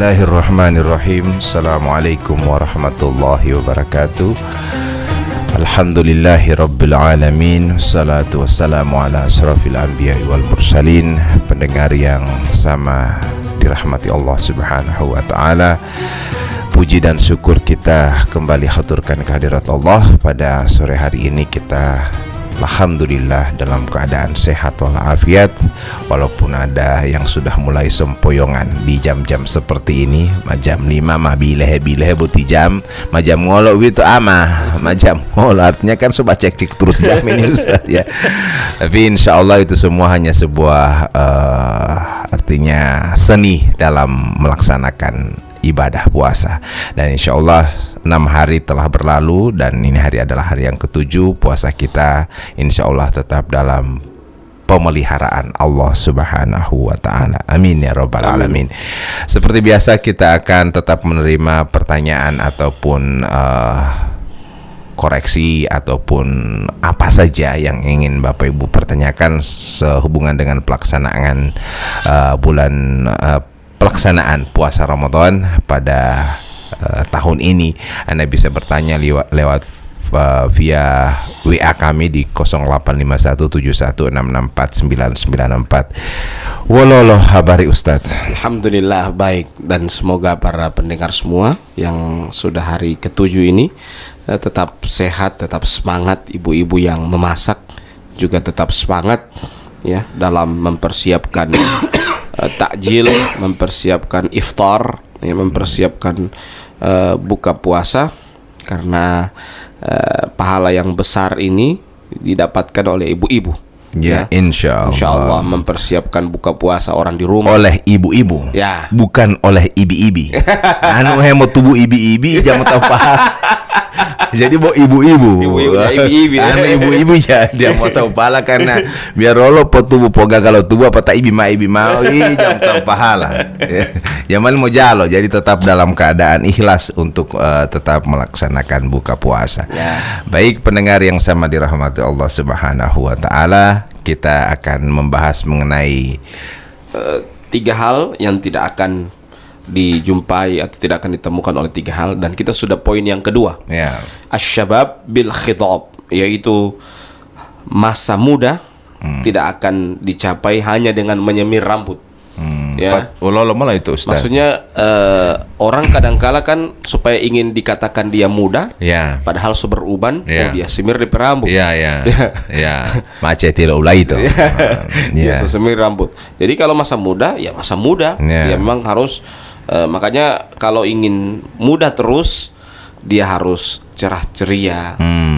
Bismillahirrahmanirrahim. Assalamualaikum warahmatullahi wabarakatuh. Alhamdulillahi rabbil alamin. Salatu wassalamu ala asrafil anbiya wal mursalin. Pendengar yang sama dirahmati Allah subhanahu wa ta'ala, puji dan syukur kita kembali haturkan kehadirat Allah. Pada sore hari ini kita alhamdulillah dalam keadaan sehat walafiat, walaupun ada yang sudah mulai sempoyongan di jam-jam seperti ini. Jam 5 mah bileh buti jam majam ngolo itu majam ngolo artinya kan coba cek terus jam ini Ustaz ya. Tapi insyaallah itu semua hanya sebuah artinya seni dalam melaksanakan ibadah puasa. Dan insya Allah 6 hari telah berlalu dan ini hari adalah hari yang ke-7 puasa kita. Insya Allah tetap dalam pemeliharaan Allah subhanahu wa ta'ala. Amin ya rabbal alamin. Seperti biasa kita akan tetap menerima pertanyaan ataupun koreksi ataupun apa saja yang ingin Bapak Ibu pertanyakan sehubungan dengan pelaksanaan pelaksanaan puasa Ramadan pada tahun ini. Anda bisa bertanya lewat via WA kami di 085171664994. Wallahu habari Ustadz. Alhamdulillah baik, dan semoga para pendengar semua yang sudah hari ke-7 ini tetap sehat, tetap semangat. Ibu-ibu yang memasak juga tetap semangat ya dalam mempersiapkan takjil, mempersiapkan iftar, ya, mempersiapkan buka puasa, karena pahala yang besar ini didapatkan oleh ibu-ibu. Ya, insya Allah mempersiapkan buka puasa orang di rumah oleh ibu-ibu, ya, bukan oleh ibi-ibi. Anu hemo tubuh ibi-ibi jangan tahu paham. Jadi mau ibu-ibu ya dia mau tahu pahala, karena biar rolo po tubuh poga kalau tubuh apa tak ibi mau jam tahu pahala. Jaman mau jalo, jadi tetap dalam keadaan ikhlas untuk tetap melaksanakan buka puasa. Ya. Baik pendengar yang sama dirahmati Allah subhanahu wa ta'ala, kita akan membahas mengenai 3 hal yang tidak akan dijumpai atau tidak akan ditemukan oleh 3 hal, dan kita sudah poin yang kedua. Ya. Asyabab bil khitab, yaitu masa muda tidak akan dicapai hanya dengan menyemir rambut. Ya. Malah itu Ustaz. Maksudnya orang kadangkala kan supaya ingin dikatakan dia muda, ya, padahal suberuban, ya, dia semir di rambut. Ya. Macet tidak ulai itu. Dia semir rambut. Jadi kalau masa muda, ya masa muda, ya memang harus. Makanya kalau ingin muda terus, dia harus cerah ceria.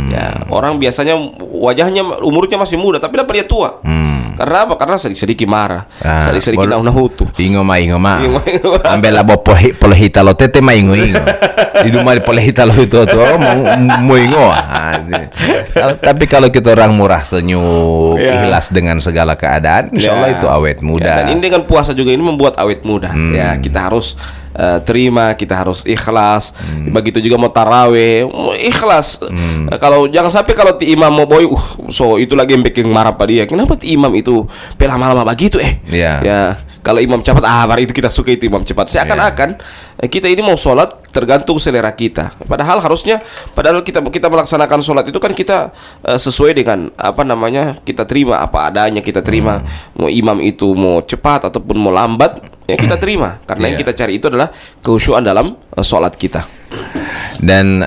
Ya, orang biasanya wajahnya umurnya masih muda tapi dapat dia tua. Karena apa? Karena sedikit marah, sedikit nahutu. Ingo ma. Ambil labo polehita lo tete ma ingo. Di rumah polehita lo itu mau ingo. Tapi kalau kita orang murah senyum, ikhlas dengan segala keadaan, insyaallah itu awet muda. Dan ini dengan puasa juga ini membuat awet muda. Ya, kita harus terima, kita harus ikhlas. Begitu juga mau taraweh, ikhlas. Kalau jangan sampai kalau ti imam mau boy, so itu lagi yang bikin marah pada dia. Kenapa ti imam itu lama-lama begitu ya, kalau imam cepat hari itu kita suka itu imam cepat. Seakan-akan kita ini mau sholat tergantung selera kita. Padahal kita melaksanakan sholat itu kan kita sesuai dengan kita terima apa adanya, kita terima. Mau imam itu mau cepat ataupun mau lambat, ya kita terima. Karena yang kita cari itu adalah kekhusyuan dalam sholat kita. Dan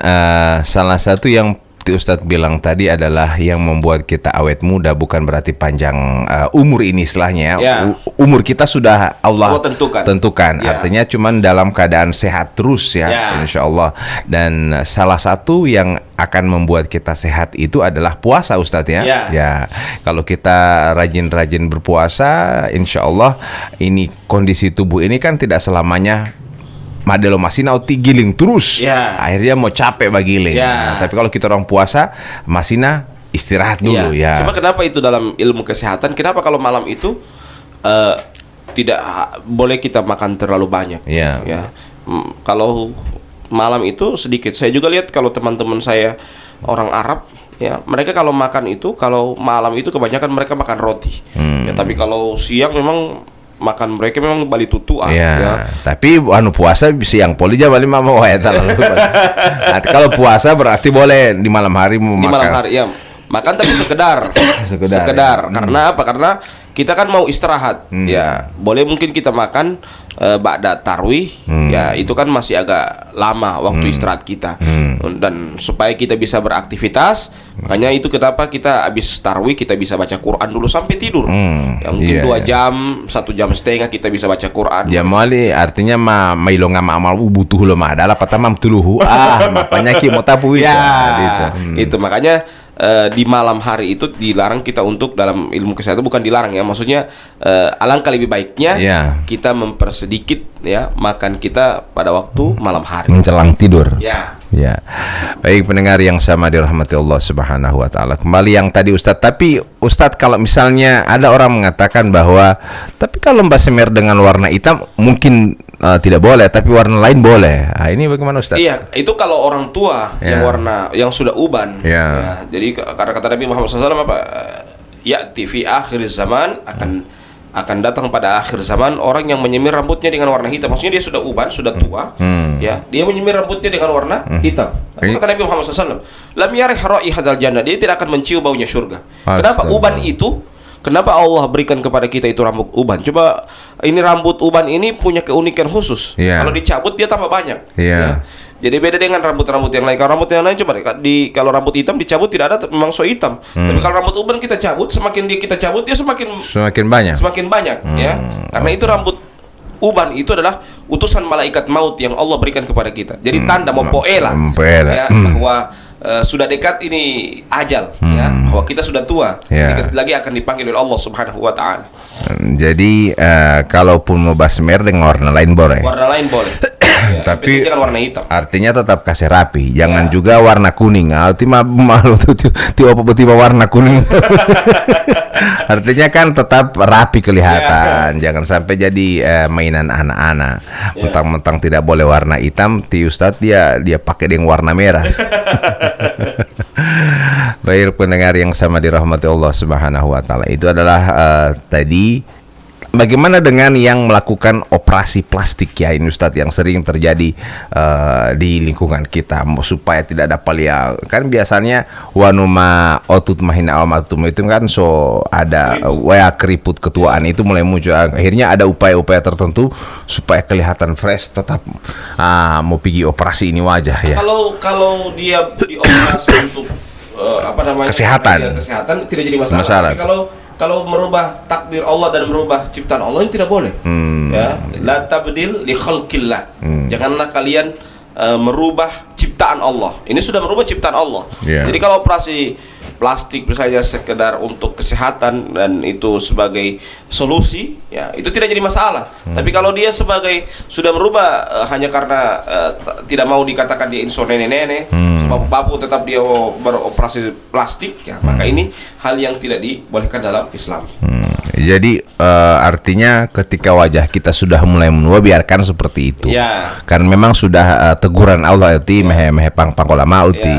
salah satu yang Ustadz bilang tadi adalah yang membuat kita awet muda bukan berarti panjang umur ini istilahnya. Umur kita sudah Allah tentukan. Artinya cuman dalam keadaan sehat terus ya. Insya Allah. Dan salah satu yang akan membuat kita sehat itu adalah puasa Ustadz ya. Ya, kalau kita rajin-rajin berpuasa, insya Allah ini kondisi tubuh ini kan tidak selamanya madelo masih nauti giling terus, akhirnya mau capek bagiling. Nah, tapi kalau kita orang puasa masina istirahat dulu ya. Cuma kenapa itu dalam ilmu kesehatan? Kenapa kalau malam itu tidak boleh kita makan terlalu banyak? Ya, kalau malam itu sedikit. Saya juga lihat kalau teman-teman saya orang Arab, ya mereka kalau makan itu kalau malam itu kebanyakan mereka makan roti. Ya, tapi kalau siang memang makan mereka memang bali tutu ya. Tapi puasa siang poli aja bali mama kalau puasa berarti boleh di malam hari mau di makan. Malam hari ya. Makan tapi sekedar. Ya. Karena apa? Karena kita kan mau istirahat. Ya, boleh mungkin kita makan ba'da tarwih. Ya, itu kan masih agak lama waktu istirahat kita. Dan supaya kita bisa beraktivitas, makanya itu kenapa kita habis tarwih kita bisa baca Quran dulu sampai tidur. Ya, mungkin 2 jam, 1 jam setengah kita bisa baca Quran. Ya mali artinya mailo ngama amal butuh lo mah adalah patamam tuluhu makanya ki mau tapu ya, gitu. Itu makanya di malam hari itu dilarang kita untuk dalam ilmu kesehatan, bukan dilarang ya, maksudnya alangkah lebih baiknya kita mempersedikit ya makan kita pada waktu malam hari menjelang tidur. Ya. Baik pendengar yang sama dirahmati Allah Subhanahu wa taala. Kembali yang tadi Ustadz, tapi Ustadz kalau misalnya ada orang mengatakan bahwa tapi kalau basmer dengan warna hitam mungkin tidak boleh, tapi warna lain boleh. Nah, ini bagaimana Ustadz? Iya, itu kalau orang tua yang warna yang sudah uban. Ya, jadi karena kata Nabi Muhammad SAW apa? Ya, fi akhir zaman akan datang pada akhir zaman orang yang menyemir rambutnya dengan warna hitam. Maksudnya dia sudah uban, sudah tua, ya, dia menyemir rambutnya dengan warna hitam. Kata Nabi Muhammad SAW, lam yarih raihadal jannah, dia tidak akan mencium baunya surga. Kenapa? Uban itu, kenapa Allah berikan kepada kita itu rambut uban? Coba ini rambut uban ini punya keunikan khusus. Kalau dicabut dia tambah banyak. Ya. Jadi beda dengan rambut-rambut yang lain. Kalau rambut yang lain coba kalau rambut hitam dicabut tidak ada memang so hitam. Tapi kalau rambut uban kita cabut, semakin kita cabut dia semakin banyak. Ya. Karena itu rambut uban itu adalah utusan malaikat maut yang Allah berikan kepada kita. Jadi tanda mopoela ya, bahwa sudah dekat ini ajal ya, bahwa kita sudah tua, sedikit lagi akan dipanggil oleh Allah Subhanahu wa taala. Jadi kalaupun mau basmer dengan warna lain boleh. Warna lain boleh. Ya, tapi jangan warna hitam. Artinya tetap kasih rapi, jangan juga warna kuning. Malu tiba warna kuning. Artinya kan tetap rapi kelihatan, jangan sampai jadi mainan anak-anak. Mentang-mentang tidak boleh warna hitam, ti Ustadz dia pakai dengan warna merah. Baik pendengar yang sama dirahmati Allah Subhanahu wa taala, itu adalah tadi bagaimana dengan yang melakukan operasi plastik ya ini Ustadz, yang sering terjadi di lingkungan kita supaya tidak ada palia. Kan biasanya wanuma otut mahina awamatum itu kan so ada keriput ketuaan itu mulai muncul. Akhirnya ada upaya-upaya tertentu supaya kelihatan fresh, tetap mau pergi operasi ini wajah ya. Kalau dia dioperasi untuk kesehatan tidak jadi masalah. Tapi kalau merubah takdir Allah dan merubah ciptaan Allah ini tidak boleh. Ya, la tabdil li khalqillah. Janganlah kalian merubah ciptaan Allah. Ini sudah merubah ciptaan Allah. Jadi kalau operasi plastik misalnya sekedar untuk kesehatan dan itu sebagai solusi, ya itu tidak jadi masalah. Tapi kalau dia sebagai sudah merubah hanya karena tidak mau dikatakan dia inso nenek-nenek, bapu-bapu tetap dia beroperasi plastik, ya maka ini hal yang tidak dibolehkan dalam Islam. Jadi artinya ketika wajah kita sudah mulai menua, biarkan seperti itu. Kan memang sudah teguran Allah itu mehe pangkolama uti.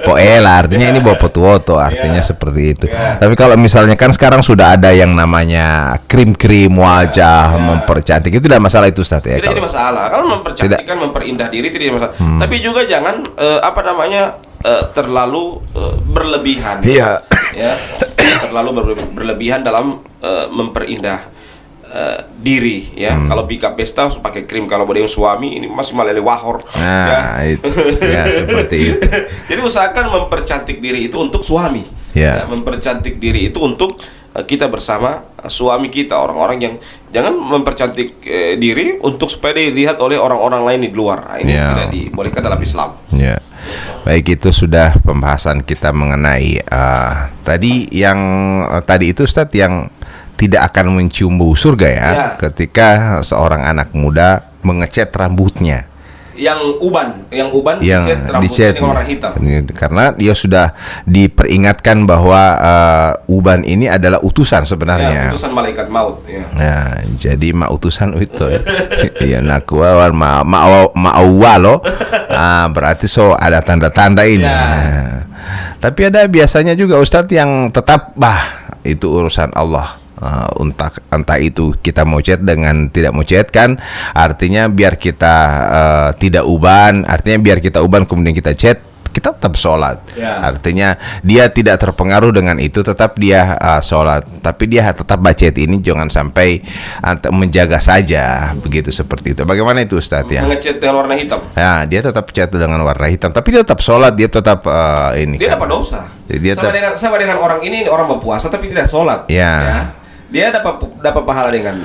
Poela artinya ini bawa foto artinya seperti itu. Tapi kalau misalnya kan sekarang sudah ada yang namanya krim-krim wajah mempercantik, itu tidak masalah itu Ustaz ya? Tidak jadi masalah. Kalau mempercantik kan memperindah diri tidak masalah. Tapi juga jangan terlalu berlebihan. Ya, terlalu berlebihan dalam memperindah diri ya. Kalau pick up pesta pakai krim, kalau boleh suami ini masih malele wahor. Itu ya seperti itu. Jadi usahakan mempercantik diri itu untuk suami. Ya, mempercantik diri itu untuk kita bersama suami kita. Orang-orang yang jangan mempercantik diri untuk supaya dilihat oleh orang-orang lain di luar. Ini tidak dibolehkan dalam Islam. Baik, itu sudah pembahasan kita mengenai tadi itu Ustadz, yang tidak akan mencium bau surga ya ketika seorang anak muda mengecat rambutnya. Yang uban dicat dengan warna hitam. Karena dia sudah diperingatkan bahwa uban ini adalah utusan sebenarnya. Utusan malaikat maut. Nah, jadi utusan itu. Ya nakwa ma'awalo. Berarti ada tanda-tanda ini. Tapi ada biasanya juga Ustadz yang tetap itu urusan Allah. entah itu kita mau chat dengan tidak mau chat kan, artinya biar kita tidak uban, artinya biar kita uban kemudian kita chat, kita tetap sholat. Artinya dia tidak terpengaruh dengan itu, tetap dia sholat, tapi dia tetap baca ini jangan sampai menjaga saja begitu, seperti itu. Bagaimana itu Ustaz ya? Ngechat dengan warna hitam. Ya, dia tetap chat dengan warna hitam, tapi dia tetap sholat, dia tetap ini. Dia kan dapat dosa. Dia sama dengan orang ini orang berpuasa tapi tidak sholat. Ya. Dia dapat pahala dengan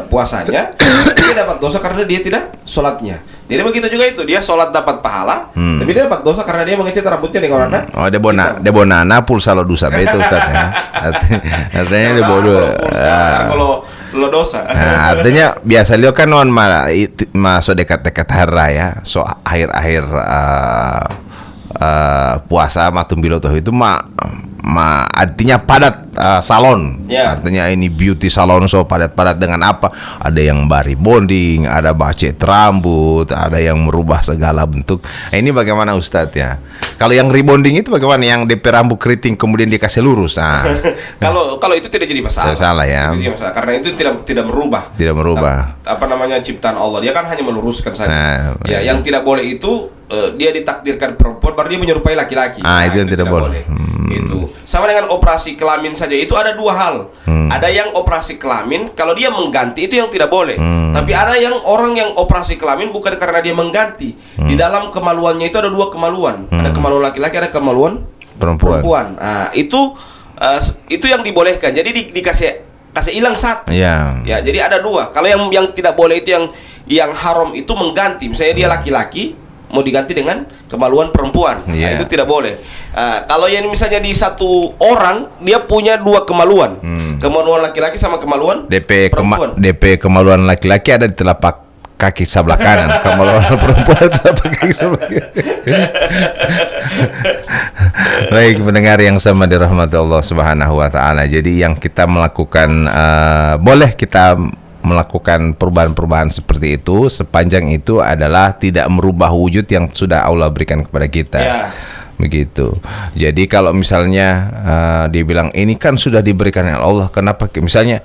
puasanya, dia dapat dosa karena dia tidak sholatnya. Jadi begitu juga itu, dia sholat dapat pahala, tapi dia dapat dosa karena dia mengecat rambutnya dengan warna. Oh, dia bonana pulsa lo dosa betul Ustaz ya. Artinya dia bodoh. Kalau lo dosa. Nah, artinya biasa lihat kan non masuk dekat-dekat hari ya, so akhir-akhir puasa matum bilotoh itu artinya padat salon. Artinya ini beauty salon so padat-padat dengan apa? Ada yang bari bonding, ada bacet rambut, ada yang merubah segala bentuk. Nah, ini bagaimana Ustadz ya? Kalau yang rebonding itu bagaimana? Yang DP rambut keriting kemudian dikasih lurus. Nah. Kalau itu tidak jadi masalah. Tidak salah ya. Itu masalah karena itu tidak merubah. Tidak merubah. Apa namanya ciptaan Allah. Dia kan hanya meluruskan saja. Nah, ya, yang tidak boleh itu dia ditakdirkan perempuan baru dia menyerupai laki-laki. Itu yang tidak boleh. Itu sama dengan operasi kelamin saja, itu ada dua hal. Ada yang operasi kelamin kalau dia mengganti itu yang tidak boleh. Tapi ada yang orang yang operasi kelamin bukan karena dia mengganti. Di dalam kemaluannya itu ada dua kemaluan. Ada kemaluan laki-laki, ada kemaluan perempuan. Nah, itu yang dibolehkan. Jadi dikasih hilang satu. Ya, jadi ada dua. Kalau yang tidak boleh itu yang haram itu mengganti. Misalnya dia laki-laki mau diganti dengan kemaluan perempuan. Nah, itu tidak boleh. Kalau yang misalnya di satu orang dia punya dua kemaluan, kemaluan laki-laki sama kemaluan perempuan. DP kemaluan laki-laki ada di telapak kaki sebelah kanan, kemaluan perempuan telapak kaki sebelah kanan. Baik pendengar yang sama dirahmati Allah Subhanahu wa taala. Jadi yang kita melakukan boleh kita melakukan perubahan-perubahan seperti itu sepanjang itu adalah tidak merubah wujud yang sudah Allah berikan kepada kita. Begitu. Jadi kalau misalnya dia bilang ini kan sudah diberikan oleh Allah, kenapa misalnya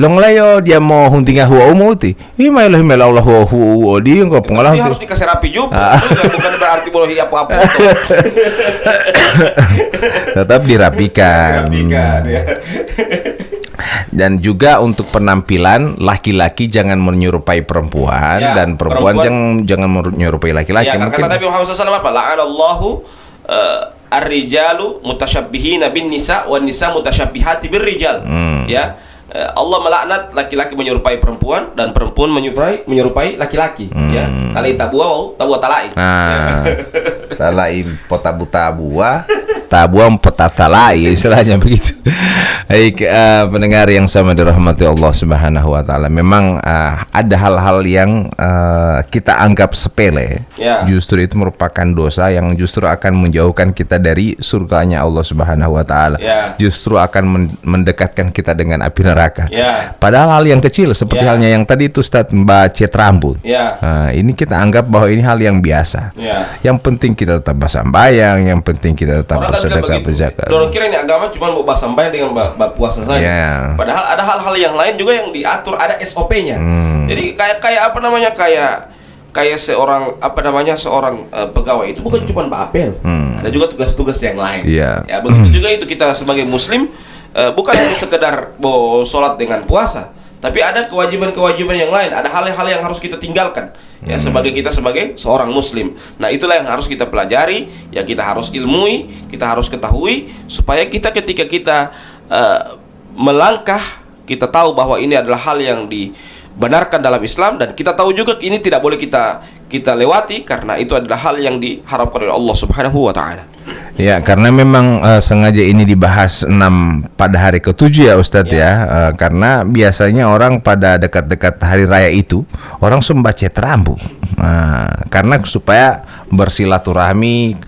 long layo dia mau huntingnya huwa umuti himailah Allah huwa dia enggak pengalaman harus dikasih rapi juga. Bukan berarti boleh apa-apa. Tetap dirapikan. Ya. Dan juga untuk penampilan laki-laki jangan menyerupai perempuan dan perempuan jangan menyerupai laki-laki. Kata Nabi Muhammad SAW apa? La'anallahu ar-rijalu mutasyabbihina bin nisa wan nisa mutasyabbihati bir rijal. Ya. Allah melaknat laki-laki menyerupai perempuan dan perempuan menyerupai laki-laki. Ya. Talai tabua talai. Talai potabu tabua potatalai istilahnya begitu. Baik pendengar yang sama dirahmati Allah Subhanahu wa taala. Memang ada hal-hal yang kita anggap sepele. Justru itu merupakan dosa yang justru akan menjauhkan kita dari surganya Allah Subhanahu wa taala. Justru akan mendekatkan kita dengan api neraka. Padahal hal yang kecil seperti halnya yang tadi itu Ustaz cet rambut. Ini kita anggap bahwa ini hal yang biasa. Yang penting kita tetap bersambayang, yang penting kita tetap bersedekah berzakat. Orang kira ini agama cuma mau bersambayang dengan puasa saja. Padahal ada hal-hal yang lain juga yang diatur, ada SOP-nya. Jadi kayak apa namanya kayak seorang pegawai itu bukan cuma apel. Ada juga tugas-tugas yang lain. Ya begitu juga itu kita sebagai muslim bukan hanya sekedar sholat dengan puasa, tapi ada kewajiban-kewajiban yang lain, ada hal-hal yang harus kita tinggalkan sebagai seorang muslim. Nah, itulah yang harus kita pelajari, ya kita harus ilmui, kita harus ketahui supaya kita ketika kita melangkah, kita tahu bahwa ini adalah hal yang dibenarkan dalam Islam dan kita tahu juga ini tidak boleh kita lewati karena itu adalah hal yang diharapkan oleh Allah Subhanahu wa taala. Ya, karena memang sengaja ini dibahas 6 pada hari ke-7 ya Ustadz ya. Karena biasanya orang pada dekat-dekat hari raya itu orang membaca rambut. Karena supaya bersilaturahmi,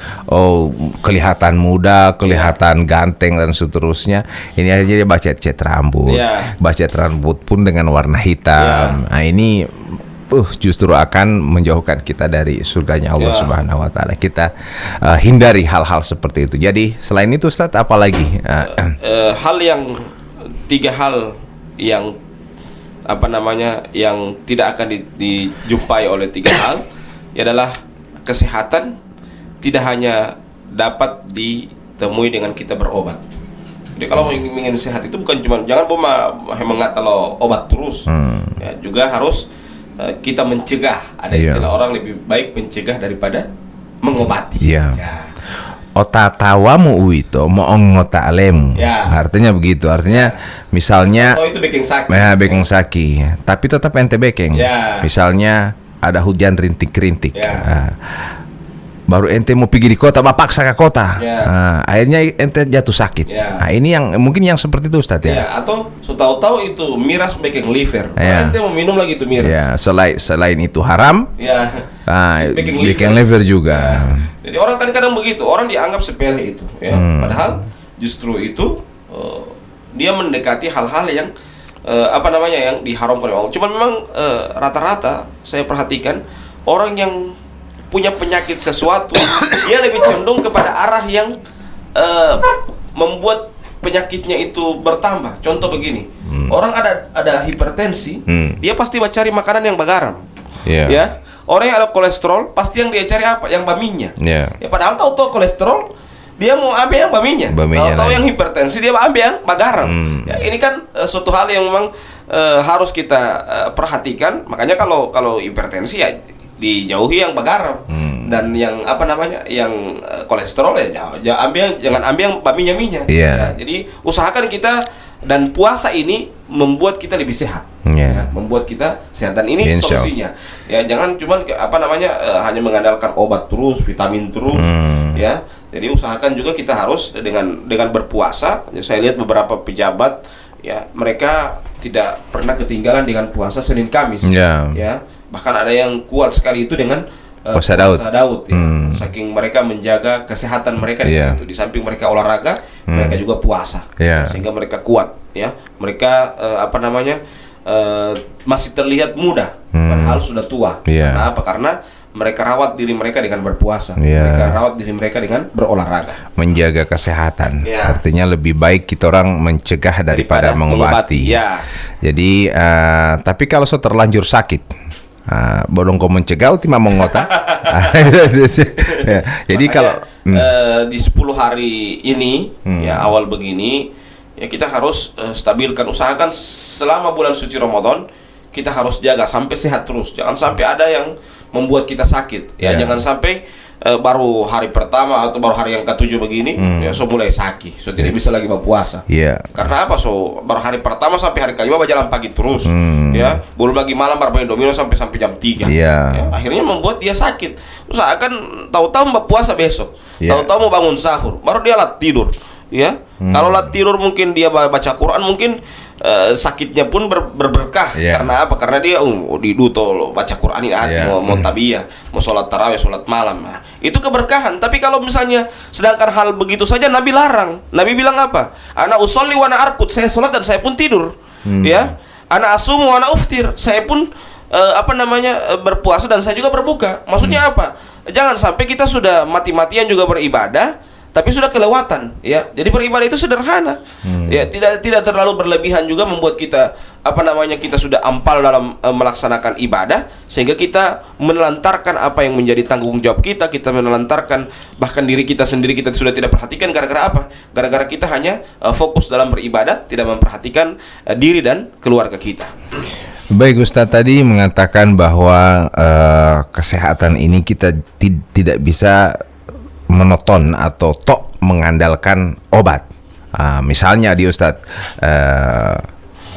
kelihatan muda, kelihatan ganteng dan seterusnya. Ini aja dia baca cet rambut. Baca rambut pun dengan warna hitam. Nah, ini justru akan menjauhkan kita dari surganya Allah Subhanahu wa taala. Kita hindari hal-hal seperti itu. Jadi selain itu Ustaz apalagi hal yang 3 hal yang apa namanya yang tidak akan dijumpai oleh 3 hal adalah kesehatan tidak hanya dapat ditemui dengan kita berobat. Jadi kalau ingin sehat itu bukan cuma jangan mengatal obat terus, ya, juga harus kita mencegah. Ada istilah orang lebih baik mencegah daripada mengobati. Ya. Ya. Otatawamu uito moongota alemu. Ya. Artinya begitu. Artinya misalnya Itu bekeng sakit. bekeng saki, tapi tetap ente bekeng. Ya. Misalnya ada hujan rintik-rintik. Ya. Baru ente mau pergi di kota, paksa ke kota. Ya. Akhirnya ente jatuh sakit. Ya. Nah, ini yang mungkin yang seperti itu, Ustadz ya. Ya, atau tahu-tahu itu miras bekeng liver. Ya. Ente mau minum lagi itu miras. Ya, selain itu haram. Ya. Bekeng liver juga. Ya. Jadi orang kan kadang begitu, orang dianggap sepele itu, ya. Padahal justru itu dia mendekati hal-hal yang yang diharamkan oleh Allah. Cuman memang rata-rata saya perhatikan orang yang punya penyakit sesuatu dia lebih cenderung kepada arah yang membuat penyakitnya itu bertambah. Contoh begini, orang ada hipertensi, dia pasti cari makanan yang bergaram. Ya. Orang yang ada kolesterol pasti yang dia cari apa? Yang baminya. Ya, padahal tahu kolesterol dia mau ambil yang baminya. Tahu yang hipertensi dia ambil yang bergaram. Ya, ini kan suatu hal yang memang harus kita perhatikan. Makanya kalau hipertensi ya dijauhi yang bergaram. Dan yang yang kolesterol jangan ambil yang baminya. Ya, jadi usahakan kita, dan puasa ini membuat kita lebih sehat. Ya, membuat kita sehat, dan ini solusinya. Ya, jangan cuma hanya mengandalkan obat terus, vitamin terus. Ya, jadi usahakan juga kita harus dengan berpuasa. Saya lihat beberapa pejabat, ya, mereka tidak pernah ketinggalan dengan puasa Senin Kamis. Ya, bahkan ada yang kuat sekali itu dengan puasa Daud. Ya. Saking mereka menjaga kesehatan mereka itu. Di samping mereka olahraga, mereka juga puasa. Sehingga mereka kuat, ya. Mereka masih terlihat muda padahal sudah tua. Kenapa? Karena mereka rawat diri mereka dengan berpuasa. Mereka rawat diri mereka dengan berolahraga. Menjaga kesehatan. Artinya lebih baik kita orang mencegah daripada mengobati. Jadi tapi kalau terlanjur sakit, bodong kau mencegah utima mengota. Jadi kalau di 10 hari ini ya awal begini, ya kita harus stabilkan, usahakan selama bulan suci Ramadan kita harus jaga sampai sehat terus. Jangan sampai ada yang membuat kita sakit. Ya, jangan sampai baru hari pertama atau baru hari yang ke-7 begini ya mulai sakit. Tidak bisa lagi berpuasa. Karena apa? Baru hari pertama sampai hari ke-5 berjalan pagi terus. Ya, belum lagi malam bermain domino sampai jam 3. Ya, akhirnya membuat dia sakit. Usahakan tahu-tahu berpuasa besok. Tahu-tahu mau bangun sahur, baru dia tidur. Ya, kalau tidur mungkin dia baca Quran, mungkin sakitnya pun berberkah. Karena apa? Karena dia diduto baca Quran ini mau tabiyah, mau sholat tarawih, sholat malam. Nah, itu keberkahan. Tapi kalau misalnya sedangkan hal begitu saja Nabi larang. Nabi bilang apa? Ana usolli wa ana arkut, saya sholat dan saya pun tidur. Ya, ana asumu wa ana uftir, saya pun berpuasa dan saya juga berbuka. Maksudnya apa? Jangan sampai kita sudah mati-matian juga beribadah tapi sudah kelewatan, ya. Jadi beribadah itu sederhana, ya, tidak terlalu berlebihan juga membuat kita kita sudah ampal dalam melaksanakan ibadah, sehingga kita menelantarkan apa yang menjadi tanggung jawab kita menelantarkan bahkan diri kita sendiri, kita sudah tidak perhatikan. Gara-gara apa? Gara-gara kita hanya fokus dalam beribadah, tidak memperhatikan diri dan keluarga kita. Baik, Ustadz tadi mengatakan bahwa kesehatan ini kita tidak bisa monoton atau mengandalkan obat. Misalnya di Ustadz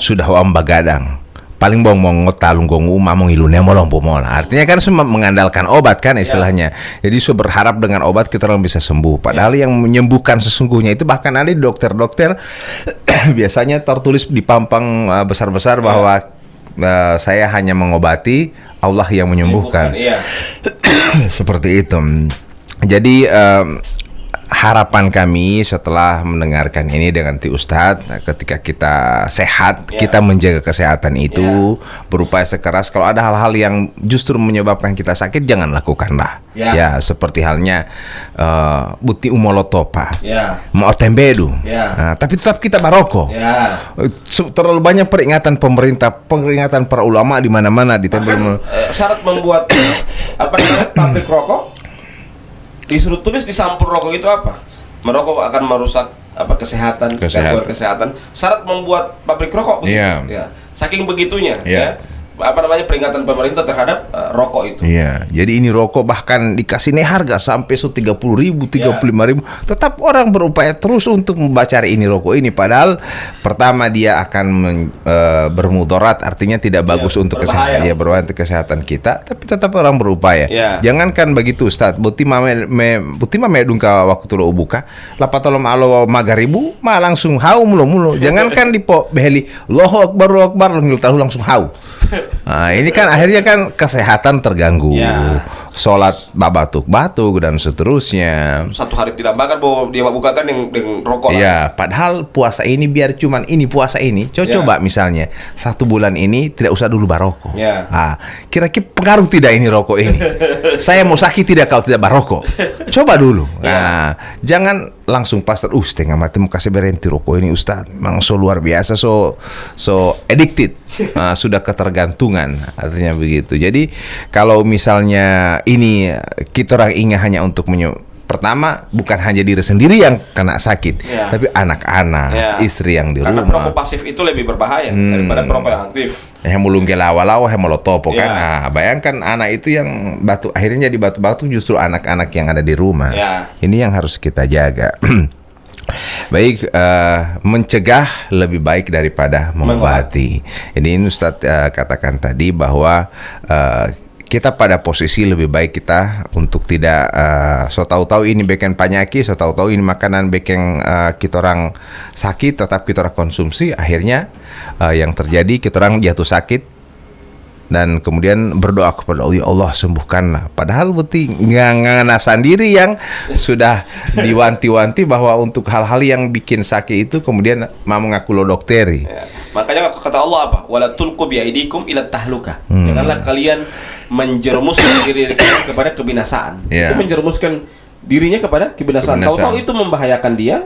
sudah begadang, paling mau ngotalung gong umah mau ngilune molong pomola. Artinya kan semua mengandalkan obat kan istilahnya. Jadi berharap dengan obat kita orang bisa sembuh. Padahal yang menyembuhkan sesungguhnya itu bahkan ada dokter-dokter biasanya tertulis di pampang besar-besar bahwa saya hanya mengobati, Allah yang menyembuhkan. Seperti itu. Jadi harapan kami setelah mendengarkan ini dengan Ti Ustadz, ketika kita sehat, kita menjaga kesehatan itu, berupaya sekeras. Kalau ada hal-hal yang justru menyebabkan kita sakit, jangan lakukanlah. Ya, seperti halnya buti umolotopa, mau tembedu, tapi tetap kita baroko. Terlalu banyak peringatan pemerintah, peringatan para ulama di mana-mana di tempel. Syarat membuat pabrik rokok, disuruh tulis di sampul rokok itu apa? Merokok akan merusak kesehatan, gangguan kesehatan. Syarat membuat pabrik rokok begitu. Ya. Saking begitunya ya. Peringatan pemerintah terhadap rokok itu. Jadi ini rokok bahkan dikasih harga sampai 30.000, 35.000. Tetap orang berupaya terus untuk membacari ini rokok ini. Padahal pertama dia akan bermudarat, artinya tidak bagus untuk kesehatan. Berbahaya untuk kesehatan kita. Tapi tetap orang berupaya. Jangankan begitu, Ustaz. Buti mame dungka waktu lo buka. Lapatolom alo magaribu, langsung hau mulu. Jangankan di beheli Allahu Akbar, langsung hau. Nah, ini kan akhirnya kan kesehatan terganggu. Sholat batuk-batuk dan seterusnya. Satu hari tidak makan, bahwa dia bukakan dengan rokok. Padahal puasa ini biar cuman ini puasa ini. Coba misalnya 1 bulan ini tidak usah dulu barokok. Kira-kira pengaruh tidak ini rokok ini? Saya mau sakit tidak kalau tidak barokok? Coba dulu. Nah, jangan langsung pastor setengah mati mau kasih berhenti rokok ini Ustaz. Memang so luar biasa, so addicted. Sudah ketergantungan, artinya begitu. Jadi kalau misalnya ini kita orang ingat hanya untuk pertama bukan hanya diri sendiri yang kena sakit, tapi anak-anak, istri yang di rumah. Karena perokok pasif itu lebih berbahaya daripada perokok yang aktif. Mulung lawa-lawa, molotopo kan. Bayangkan anak itu yang batuk, akhirnya jadi batuk-batuk justru anak-anak yang ada di rumah. Ini yang harus kita jaga. Baik, mencegah lebih baik daripada mengobati. Ini Ustadz katakan tadi bahwa kita pada posisi lebih baik kita untuk tidak so tahu-tahu ini bikin penyakit, so tahu-tahu ini makanan bikin kita orang sakit, tetap kita orang konsumsi. Akhirnya yang terjadi kita orang jatuh sakit dan kemudian berdoa kepada Allah sembuhkanlah. Padahal bukti nggak sendiri yang sudah diwanti-wanti bahwa untuk hal-hal yang bikin sakit itu kemudian mau mengaku lo dokteri. Makanya kata Allah apa? Wala tulqu biaidikum ila tahluka. Janganlah kalian menjerumuskan diri kalian kepada kebinasaan. Itu menjerumuskan dirinya kepada kebinasaan. Tahu-tahu itu membahayakan dia.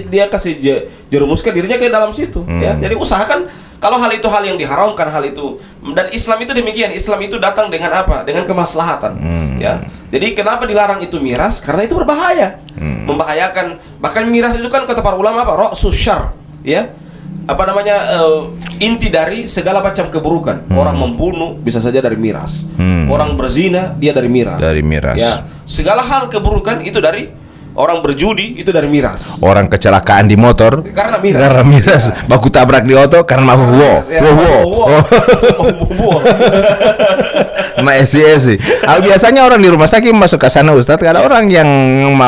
Dia kasih jerumuskan dirinya ke dalam situ. Jadi usahakan kalau hal itu hal yang diharamkan, hal itu, dan Islam itu demikian. Islam itu datang dengan apa? Dengan kemaslahatan. Jadi kenapa dilarang itu miras? Karena itu berbahaya, membahayakan. Bahkan miras itu kan kata para ulama apa? Ra'sus syarr, inti dari segala macam keburukan. Orang membunuh bisa saja dari miras. Orang berzina dia dari miras. Segala hal keburukan itu dari. Orang berjudi itu dari miras. Orang kecelakaan di motor karena miras. Baku tabrak di oto karena mabuk esi. Biasanya orang di rumah sakit masuk ke sana Ustadz. Ada orang yang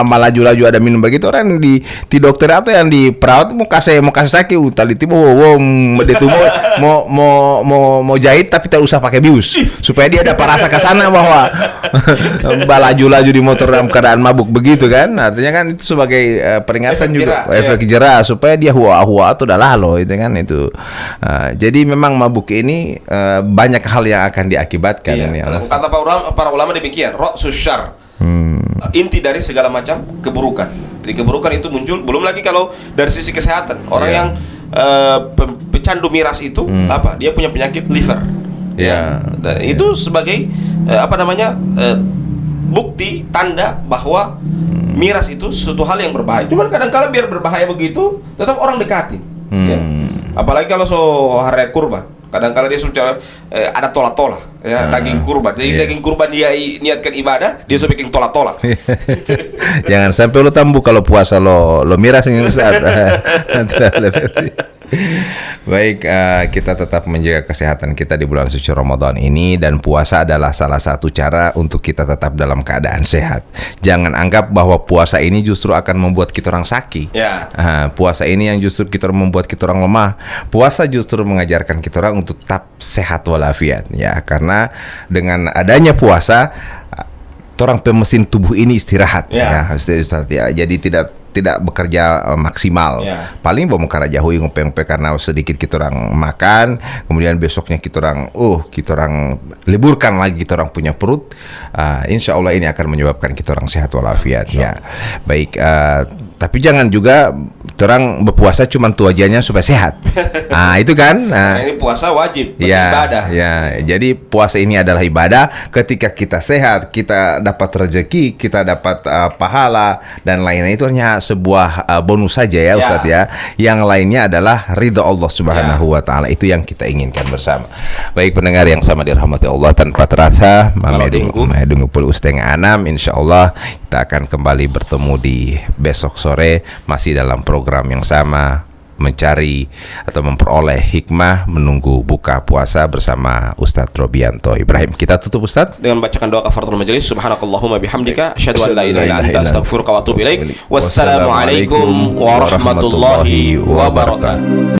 laju-laju ada minum begitu, orang di dokter atau yang di perawat mau kasih sakit taliti mau jahit tapi tak usah pakai bius supaya dia dapat rasa ke sana bahwa laju-laju di motor dalam keadaan mabuk begitu kan. Artinya kan itu sebagai peringatan efek jerah supaya dia hua atau udah lalu itu kan itu. Jadi memang mabuk ini banyak hal yang akan diakibatkan. Kata para ulama demikian, ra'sus syarr. Inti dari segala macam keburukan. Jadi keburukan itu muncul. Belum lagi kalau dari sisi kesehatan, orang yang pecandu miras itu dia punya penyakit liver. Dan itu sebagai bukti tanda bahwa miras itu suatu hal yang berbahaya. Cuman kadang-kala biar berbahaya begitu, tetap orang dekatin. Apalagi kalau hari kurban, kadang-kala dia sudah ada tola-tola, daging kurban. Jadi daging kurban dia niatkan ibadah, dia sudah bikin tola-tola. Jangan sampai lo tambu kalau puasa lo miras yang Ustaz. Baik, kita tetap menjaga kesehatan kita di bulan suci Ramadan ini, dan puasa adalah salah satu cara untuk kita tetap dalam keadaan sehat. Jangan anggap bahwa puasa ini justru akan membuat kita orang sakit. Puasa ini yang justru kita membuat kita orang lemah. Puasa justru mengajarkan kita orang untuk tetap sehat walafiat, karena dengan adanya puasa orang mesin tubuh ini istirahat Ya. istirahat ya. Jadi tidak bekerja maksimal. Ya. Paling mau karaja hui ngompe-ngompe karena sedikit kita orang makan, kemudian besoknya kita orang liburkan lagi kita orang punya perut. Insya Allah ini akan menyebabkan kita orang sehat walafiat ya. Baik, tapi jangan juga orang berpuasa cuma tujuannya supaya sehat. Itu kan. Nah, ini puasa wajib Ya, ibadah. ya. Jadi puasa ini adalah ibadah. Ketika kita sehat, kita dapat rezeki, kita dapat pahala dan lainnya, itu hanya sebuah bonus saja ya, Ustadz ya. Yang lainnya adalah ridha Allah Subhanahu wa taala. Itu yang kita inginkan bersama. Baik pendengar yang sama dirahmati Allah, tanpa terasa Mamedung 7:30 insyaallah kita akan kembali bertemu di besok sore masih dalam program yang sama, mencari atau memperoleh hikmah menunggu buka puasa bersama Ustadz Robianto Ibrahim. Kita tutup Ustadz dengan bacakan doa kafaratul majelis. Subhanakallahumma bihamdika asyhadu an la ilaha illa anta astaghfiruka wa atubu ilaik. Wassalamualaikum warahmatullahi wabarakatuh.